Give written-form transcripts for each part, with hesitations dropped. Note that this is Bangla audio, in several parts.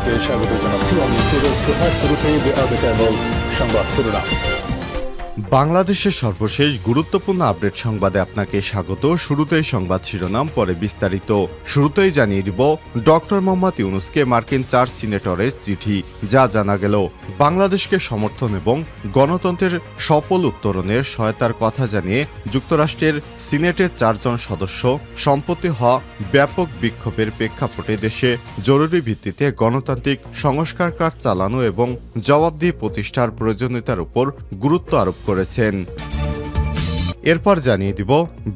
সবাইকে স্বাগত জানাচ্ছি। আমি ফিরোজ তোহার। শুরুতেই সংবাদ শিরোনাম। বাংলাদেশের সর্বশেষ গুরুত্বপূর্ণ আপডেট সংবাদে আপনাকে স্বাগত। শুরুতেই সংবাদ শিরোনাম, পরে বিস্তারিত। শুরুতেই জানিয়ে দিব ডক্টর মোহাম্মদ ইউনূসকে মার্কিন 4 সিনেটরের চিঠি। যা জানা গেল, বাংলাদেশকে সমর্থন এবং গণতন্ত্রের সফল উত্তরণের সহায়তার কথা জানিয়ে যুক্তরাষ্ট্রের সিনেটের 4 জন সদস্য সম্প্রতি হওয়া ব্যাপক বিক্ষোভের প্রেক্ষাপটে দেশে জরুরি ভিত্তিতে গণতান্ত্রিক সংস্কার কাজ চালানো এবং জবাবদিহি প্রতিষ্ঠার প্রয়োজনীয়তার উপর গুরুত্ব আরোপ করেছেন। এরপর জানিয়ে দিব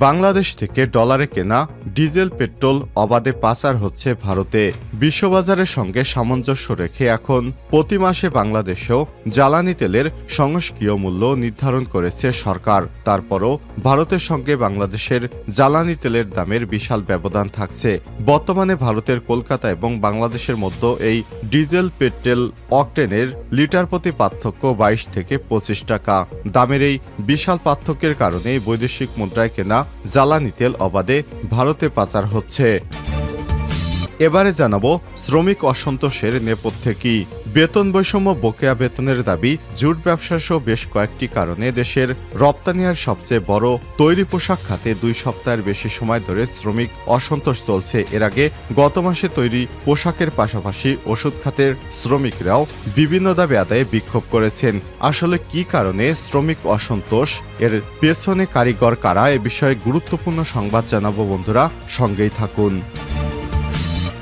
বাংলাদেশ থেকে ডলারে কেনা ডিজেল পেট্রোল অবাধে পাচার হচ্ছে ভারতে। বিশ্ববাজারের সঙ্গে সামঞ্জস্য রেখে এখন প্রতি মাসে বাংলাদেশেও জ্বালানি তেলের সংস্কীয় মূল্য নির্ধারণ করেছে সরকার। তারপরও ভারতের সঙ্গে বাংলাদেশের জ্বালানি তেলের দামের বিশাল ব্যবধান থাকছে। বর্তমানে ভারতের কলকাতা এবং বাংলাদেশের মধ্যে এই ডিজেল পেট্রোল অকটেনের লিটার প্রতি পার্থক্য 22 থেকে 25 টাকা। দামের এই বিশাল পার্থক্যের কারণে বৈদেশিক মুদ্রায় কেনা জ্বালানি তেল অবাধে ভারতে পাচার হচ্ছে। এবারে জানাবো শ্রমিক অসন্তোষের নেপথ্যে কি। বেতন বৈষম্য, বকেয়া বেতনের দাবি, জুট ব্যবসা সহ বেশ কয়েকটি কারণে দেশের রপ্তানির সবচেয়ে বড় তৈরি পোশাক খাতে 2 সপ্তাহের বেশি সময় ধরে শ্রমিক অসন্তোষ চলছে। এর আগে গত মাসে তৈরি পোশাকের পাশাপাশি ওষুধ খাতের শ্রমিকরাও বিভিন্ন দাবি আদায়ে বিক্ষোভ করেছেন। আসলে কি কারণে শ্রমিক অসন্তোষ, এর পেছনে কারিগর কারা, এ বিষয়ে গুরুত্বপূর্ণ সংবাদ জানাবো বন্ধুরা, সঙ্গেই থাকুন।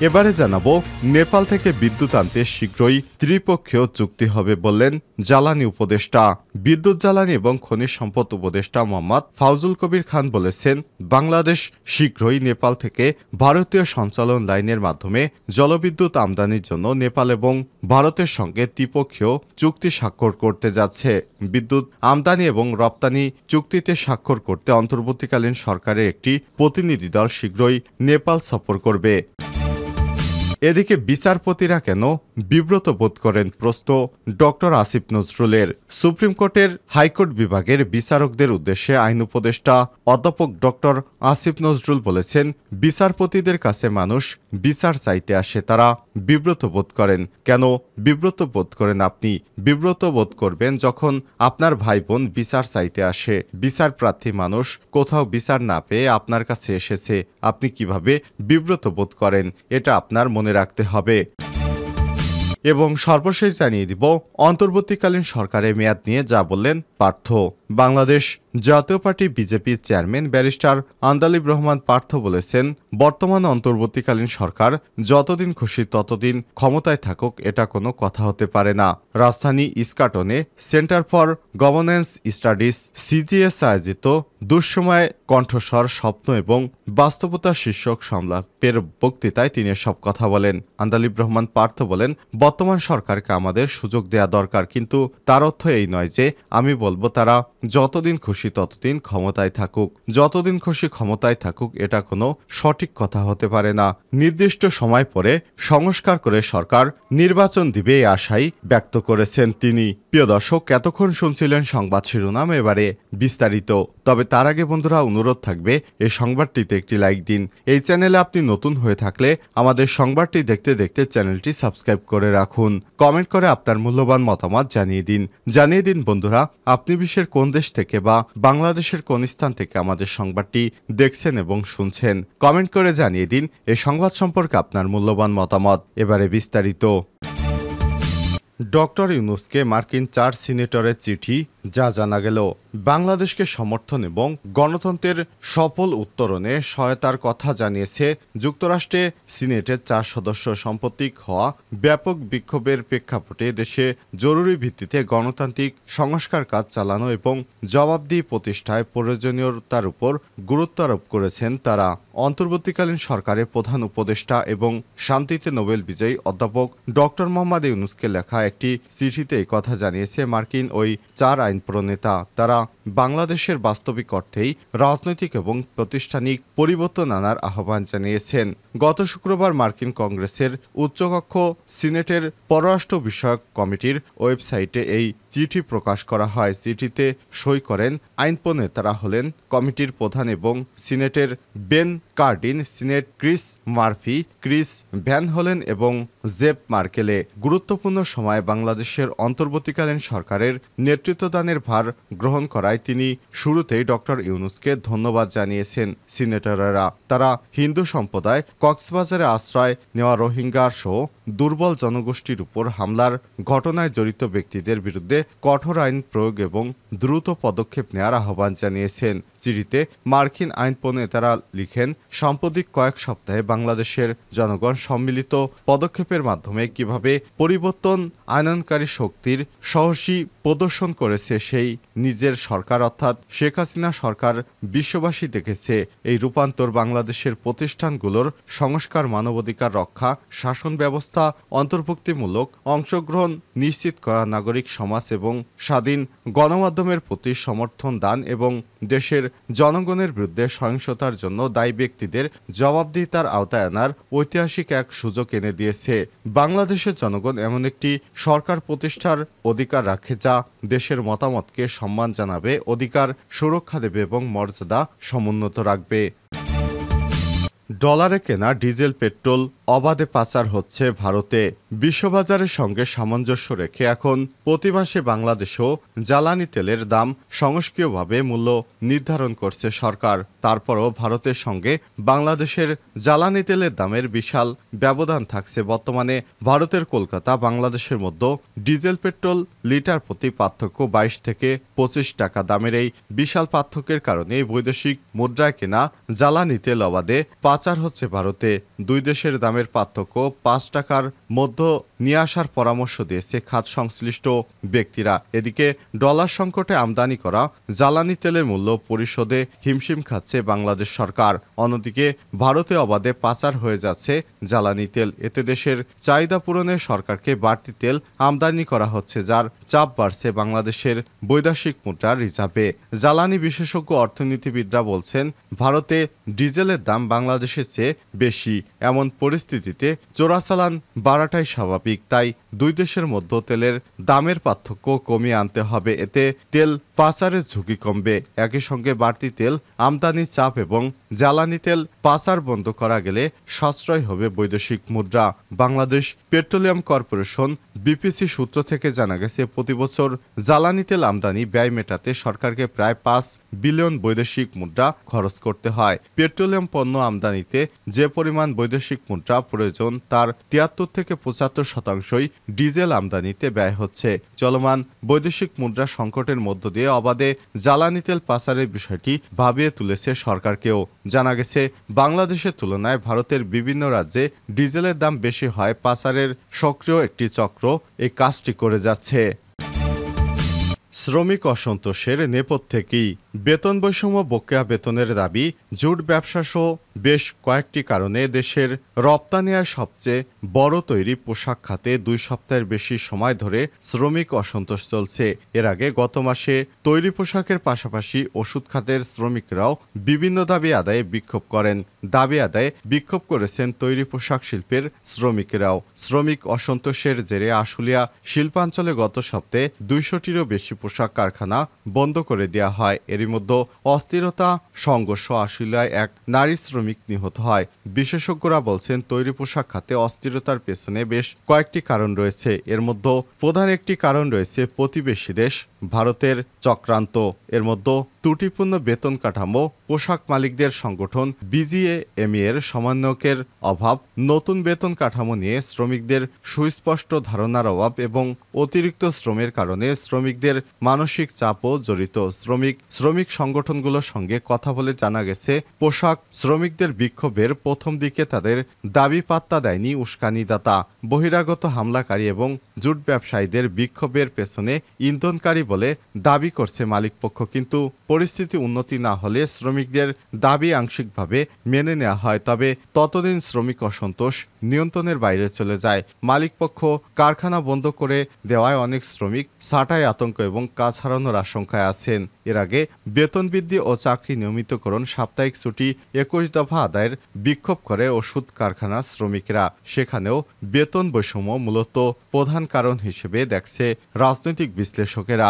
এবারে জানাবো নেপাল থেকে বিদ্যুৎ আনতে শীঘ্রই ত্রিপক্ষীয় চুক্তি হবে বললেন জ্বালানি উপদেষ্টা। বিদ্যুৎ, জ্বালানি এবং খনিজ সম্পদ উপদেষ্টা মোহাম্মদ ফাউজুল কবির খান বলেছেন, বাংলাদেশ শীঘ্রই নেপাল থেকে ভারতীয় সঞ্চালন লাইনের মাধ্যমে জলবিদ্যুৎ আমদানির জন্য নেপাল এবং ভারতের সঙ্গে ত্রিপক্ষীয় চুক্তি স্বাক্ষর করতে যাচ্ছে। বিদ্যুৎ আমদানি এবং রপ্তানি চুক্তিতে স্বাক্ষর করতে অন্তর্বর্তীকালীন সরকারের একটি প্রতিনিধি দল শীঘ্রই নেপাল সফর করবে। এদিকে বিচারপতিরা কেন বিব্রত বোধ করেন, প্রশ্ন ডক্টর আসিফ নজরুলের। সুপ্রিম কোর্টের হাইকোর্ট বিভাগের বিচারকদের উদ্দেশ্যে আইন উপদেষ্টা অধ্যাপক ডক্টর আসিফ নজরুল বলেছেন, বিচারপতিদের কাছে মানুষ বিচার চাইতে আসে, তারা বিব্রত বোধ করেন। কেন বিব্রত বোধ করেন আপনি? বিব্রত বোধ করবেন যখন আপনার ভাই বোন বিচার চাইতে আসে। বিচার প্রার্থী মানুষ কোথাও বিচার না পেয়ে আপনার কাছে এসেছে, আপনি কিভাবে বিব্রত বোধ করেন, এটা আপনার মনে রাখতে হবে। এবং সর্বশেষ জানিয়ে দিব অন্তর্বর্তীকালীন সরকারের মেয়াদ নিয়ে যা বললেন পার্থ। বাংলাদেশ জাতীয় পার্টি বিজেপির চেয়ারম্যান ব্যারিস্টার আন্দালিব রহমান পার্থ বলেছেন, বর্তমান অন্তর্বর্তীকালীন সরকার যতদিন খুশি ততদিন ক্ষমতায় থাকুক, এটা কোনো কথা হতে পারে না। রাজধানী ইস্কাটনে centre for governance studies CGS আয়োজিত দুঃসময় কণ্ঠস্বর, স্বপ্ন এবং বাস্তবতা শীর্ষক সংলাপের বক্তৃতায় তিনি সব কথা বলেন। আন্দালিব রহমান পার্থ বলেন, বর্তমান সরকারকে আমাদের সুযোগ দেয়া দরকার, কিন্তু তার অর্থ এই নয় যে আমি বলবো তারা যতদিন খুশি ততদিন ক্ষমতায় থাকুক। যতদিন খুশি ক্ষমতায় থাকুক, এটা কোনো সঠিক কথা হতে পারে না। নির্দিষ্ট সময় পরে সংস্কার করে সরকার নির্বাচন দিবে এই আশাই ব্যক্ত করেছেন তিনি। প্রিয় দর্শক, এতক্ষণ শুনছিলেন সংবাদ শিরোনাম, এবারে বিস্তারিত। তবে তার আগে বন্ধুরা অনুরোধ থাকবে এই সংবাদটিতে একটি লাইক দিন। এই চ্যানেলে আপনি নতুন হয়ে থাকলে আমাদের সংবাদটি দেখতে দেখতে চ্যানেলটি সাবস্ক্রাইব করে রাখুন। কমেন্ট করে আপনার মূল্যবান মতামত জানিয়ে দিন বন্ধুরা, আপনি বিশ্বের কোন দেশ থেকে বা বাংলাদেশের কোন স্থান থেকে আমাদের সংবাদটি দেখছেন এবং শুনছেন। কমেন্ট করে জানিয়ে দিন এই সংবাদ সম্পর্কে আপনার মূল্যবান মতামত। এবারে বিস্তারিত। ডক্টর ইউনূসকে মার্কিন 4 সিনেটরের চিঠি। যা জানা গেল, বাংলাদেশকে সমর্থন এবং গণতন্ত্রের সফল উত্তরণে সহায়তার কথা জানিয়েছে যুক্তরাষ্ট্রে সিনেটের 4 সদস্য সম্প্রতি হওয়া ব্যাপক বিক্ষোভের প্রেক্ষাপটে দেশে জরুরি ভিত্তিতে গণতান্ত্রিক সংস্কার কাজ চালানো এবং জবাবদিহি প্রতিষ্ঠায় প্রয়োজনীয়তার উপর গুরুত্ব আরোপ করেছেন তারা। অন্তর্বর্তীকালীন সরকারের প্রধান উপদেষ্টা এবং শান্তিতে নোবেল বিজয়ী অধ্যাপক ডক্টর মোহাম্মদ ইউনূসকে লেখা একটি চিঠিতে এই কথা জানিয়েছে মার্কিন ওই 4 আইন প্রণেতা। তারা বাংলাদেশের বাস্তবিক অর্থেই রাজনৈতিক এবং প্রাতিষ্ঠানিক পরিবর্তন আনার আহ্বান জানিয়েছেন। গত শুক্রবার মার্কিন কংগ্রেসের উচ্চকক্ষ সিনেটের পররাষ্ট্র বিষয়ক কমিটির ওয়েবসাইটে এই চিঠি প্রকাশ করা হয়। চিঠিতে সই করেন আইন প্রণেতারা হলেন কমিটির প্রধান এবং সিনেটের Ben Cardin, senate Chris Murphy, Chris van Hollen এবং জেপ মার্কেলে। গুরুত্বপূর্ণ সময় বাংলাদেশের অন্তর্বর্তীকালীন সরকারের নেতৃত্বদানের ভার গ্রহণ করায় তিনি শুরুতেই ডক্টর ইউনূসকে ধন্যবাদ জানিয়েছেন সিনেটররা। তারা হিন্দু সম্প্রদায়, কক্সবাজারে আশ্রয় নেওয়া রোহিঙ্গা সহ দুর্বল জনগোষ্ঠীর উপর হামলার ঘটনায় জড়িত ব্যক্তিদের বিরুদ্ধে কঠোর আইন প্রয়োগ এবং দ্রুত পদক্ষেপ নেওয়ার আহ্বান জানিয়েছেন। চিঠিতে মার্কিন আইন প্রণেতারা লিখেন, সাম্প্রতিক কয়েক সপ্তাহে বাংলাদেশের জনগণ সম্মিলিত পদক্ষেপের মাধ্যমে কিভাবে পরিবর্তন আনয়নকারী শক্তির সাহসী প্রদর্শন করেছে সেই নিজের সরকার অর্থাৎ শেখ হাসিনা সরকার বিশ্ববাসী দেখেছে। এই রূপান্তর বাংলাদেশের প্রতিষ্ঠানগুলোর সংস্কার, মানবাধিকার রক্ষা, শাসন ব্যবস্থা অন্তর্ভুক্তিমূলক অংশগ্রহণ নিশ্চিত করা, নাগরিক সমাজ এবং স্বাধীন গণমাধ্যমের প্রতি সমর্থন দান এবং দেশের জনগণের বিরুদ্ধে সহিংসতার জন্য দায়ী ব্যক্তিদের জবাবদিহিতার আওতায় আনার ঐতিহাসিক এক সুযোগ এনে দিয়েছে। বাংলাদেশের জনগণ এমন একটি সরকার প্রতিষ্ঠার অধিকার রাখে যা দেশের মতামতকে সম্মান জানাবে, অধিকার সুরক্ষা দেবে এবং মর্যাদা সমুন্নত রাখবে। ডলারে কেনা ডিজেল পেট্রোল অবাধে পাচার হচ্ছে ভারতে। বিশ্ববাজারের সঙ্গে সামঞ্জস্য রেখে এখন প্রতি মাসে বাংলাদেশেও জ্বালানি তেলের দাম সংস্কীয়ভাবে মূল্য নির্ধারণ করছে সরকার। তারপরও ভারতের সঙ্গে বাংলাদেশের জ্বালানি তেলের দামের বিশাল ব্যবধান থাকছে। বর্তমানে ভারতের কলকাতা বাংলাদেশের মধ্যে ডিজেল পেট্রোল লিটার প্রতি পার্থক্য 22 থেকে 25 টাকা। দামের এই বিশাল পার্থক্যের কারণে বৈদেশিক মুদ্রায় কেনা জ্বালানি তেল অবাধে পাচার হচ্ছে ভারতে। দুই দেশের দামের পার্থক্য 5 টাকার মধ্যে নিয়ে আসার পরামর্শ দিয়েছে খাত সংশ্লিষ্ট ব্যক্তিরা। এদিকে ডলার সংকটে আমদানি করা জ্বালানি তেলের মূল্য পরিশোধে হিমশিম খাচ্ছে বাংলাদেশ সরকার। অন্যদিকে ভারতে অবাধে পাচার হয়ে যাচ্ছে জ্বালানি তেল। এতে দেশের চাহিদা পূরণে সরকারকে বাড়তি তেল আমদানি করা হচ্ছে, যার চাপ বাড়ছে বাংলাদেশের বৈদেশিক মুদ্রার রিজার্ভে। জ্বালানি বিশেষজ্ঞ অর্থনীতিবিদরা বলছেন, ভারতে ডিজেলের দাম বাংলাদেশের চেয়ে বেশি। এমন পরিস্থিতিতে চোরাচালান বাড়াটাই স্বাভাবিক। তাই দুই দেশের মধ্যে তেলের দামের পার্থক্য কমিয়ে আনতে হবে। এতে তেল পাচারের ঝুঁকি কমবে। একই সঙ্গে বাড়তি তেল আমদানির চাপ এবং জ্বালানি তেল পাচার বন্ধ করা গেলে সাশ্রয় হবে বৈদেশিক মুদ্রা। বাংলাদেশ পেট্রোলিয়াম কর্পোরেশন বিপিসি সূত্র থেকে জানা গেছে, প্রতি বছর জ্বালানি তেল আমদানি ব্যয় মেটাতে সরকারকে প্রায় 5 বিলিয়ন বৈদেশিক মুদ্রা খরচ করতে হয়। পেট্রোলিয়াম পণ্য আমদানিতে যে পরিমাণ বৈদেশিক মুদ্রা প্রয়োজন তার 73 থেকে 75% ডিজেল আমদানিতে ব্যয় হচ্ছে। চলমান বৈদেশিক মুদ্রা সংকটের মধ্য দিয়ে অবাধে জ্বালানি তেল পাচারের বিষয়টি ভাবিয়ে তুলেছে সরকারকেও। জানা গেছে, বাংলাদেশের তুলনায় ভারতের বিভিন্ন রাজ্যে ডিজেলের দাম বেশি হয় পাচারের সক্রিয় একটি চক্র এই কাজটি করে যাচ্ছে। শ্রমিক অসন্তোষের নেপথ্যেই বেতন বৈষম্য, বকেয়া বেতনের দাবি, জুট ব্যবসা সহ বেশ কয়েকটি কারণে দেশের রপ্তানি আয় সবচেয়ে বড় তৈরি পোশাক খাতে 2 সপ্তাহের বেশি সময় ধরে শ্রমিক অসন্তোষ চলছে। এর আগে গত মাসে তৈরি পোশাকের পাশাপাশি ওষুধ খাতের শ্রমিকরাও বিভিন্ন দাবি আদায়ে বিক্ষোভ করেন। দাবি আদায়ে বিক্ষোভ করেছেন তৈরি পোশাক শিল্পের শ্রমিকেরাও। শ্রমিক অসন্তোষের জেরে আশুলিয়া শিল্পাঞ্চলে গত সপ্তাহে 200টিরও বেশি পোশাক কারখানা বন্ধ করে দেওয়া হয়। এরই মধ্যে অস্থিরতা, সংঘর্ষ, আশুলিয়ায় এক নারী শ্রমিক নিহত হয়। বিশেষজ্ঞরা বলছেন, তৈরি পোশাক খাতে অস্থিরতার পেছনে বেশ কয়েকটি কারণ রয়েছে। এর মধ্যে প্রধান একটি কারণ রয়েছে প্রতিবেশী দেশ ভারতের চক্রান্ত। এর মধ্যে ত্রুটিপূর্ণ বেতন কাঠামো, পোশাক মালিকদের সংগঠন বিজিএমই এর সমন্বয়কের অভাব, নতুন বেতন কাঠামো নিয়ে শ্রমিকদের সুস্পষ্ট ধারণার অভাব এবং অতিরিক্ত শ্রমের কারণে শ্রমিকদের মানসিক চাপও জড়িত। শ্রমিক সংগঠনগুলোর সঙ্গে কথা বলে জানা গেছে, পোশাক শ্রমিকদের বিক্ষোভের প্রথম দিকে তাদের দাবি পাত্তা দেয়নি উস্কানিদাতা, বহিরাগত হামলাকারী এবং জুট ব্যবসায়ীদের। বিক্ষোভের পেছনে ইন্ধনকারী বলে দাবি করছে মালিকপক্ষ। কিন্তু পরিস্থিতি উন্নতি না হলে শ্রমিকদের দাবি আংশিকভাবে মেনে নেওয়া হয়, তবে ততদিন শ্রমিক অসন্তোষ নিয়ন্ত্রণের বাইরে চলে যায়। মালিকপক্ষ কারখানা বন্ধ করে দেওয়ায় অনেক শ্রমিক ছাঁটাই, আতঙ্ক এবং কাজ হারানোর আশঙ্কায় আছেন। এর আগে বেতন বৃদ্ধি ও চাকরি নিয়মিতকরণ, সাপ্তাহিক ছুটি, 21 দফা আদায়ের বিক্ষোভ করে ওষুধ কারখানার শ্রমিকরা। সেখানেও বেতন বৈষম্য মূলত প্রধান কারণ হিসেবে দেখছে রাজনৈতিক বিশ্লেষকেরা।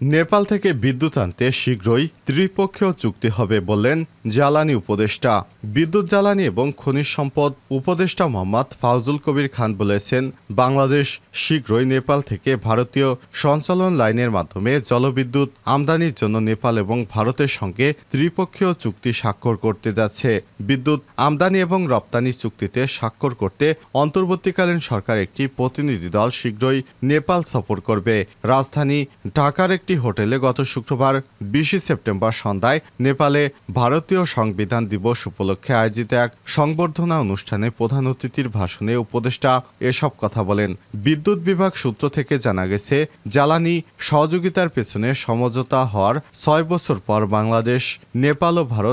নেপাল থেকে বিদ্যুৎ আনতে শীঘ্রই ত্রিপক্ষীয় চুক্তি হবে বললেন জ্বালানি উপদেষ্টা। বিদ্যুৎ, জ্বালানি এবং খনিজ সম্পদ উপদেষ্টা মোহাম্মদ ফাউজুল কবির খান বলেছেন, বাংলাদেশ শীঘ্রই নেপাল থেকে ভারতীয় সঞ্চালন লাইনের মাধ্যমে জলবিদ্যুৎ আমদানির জন্য নেপাল এবং ভারতের সঙ্গে ত্রিপক্ষীয় চুক্তি স্বাক্ষর করতে যাচ্ছে। বিদ্যুৎ আমদানি এবং রপ্তানি চুক্তিতে স্বাক্ষর করতে অন্তর্বর্তীকালীন সরকার একটি প্রতিনিধি দল শীঘ্রই নেপাল সফর করবে। রাজধানী ঢাকার একটি হোটেলে গত শুক্রবার 20 সেপ্টেম্বর সন্ধ্যায় নেপালে ভারতীয় সংবিধান দিবস উপলক্ষে আয়োজিত এক সংবর্ধনা অনুষ্ঠানে প্রধান অতিথির ভাষণে উপদেষ্টা এসব কথা বলেন। বিদ্যুৎ বিভাগ সূত্র থেকে জানা গেছে, জ্বালানি সহযোগিতার পেছনে সমঝোতা হওয়ার 6 বছর পর বাংলাদেশ, নেপাল ও ভারত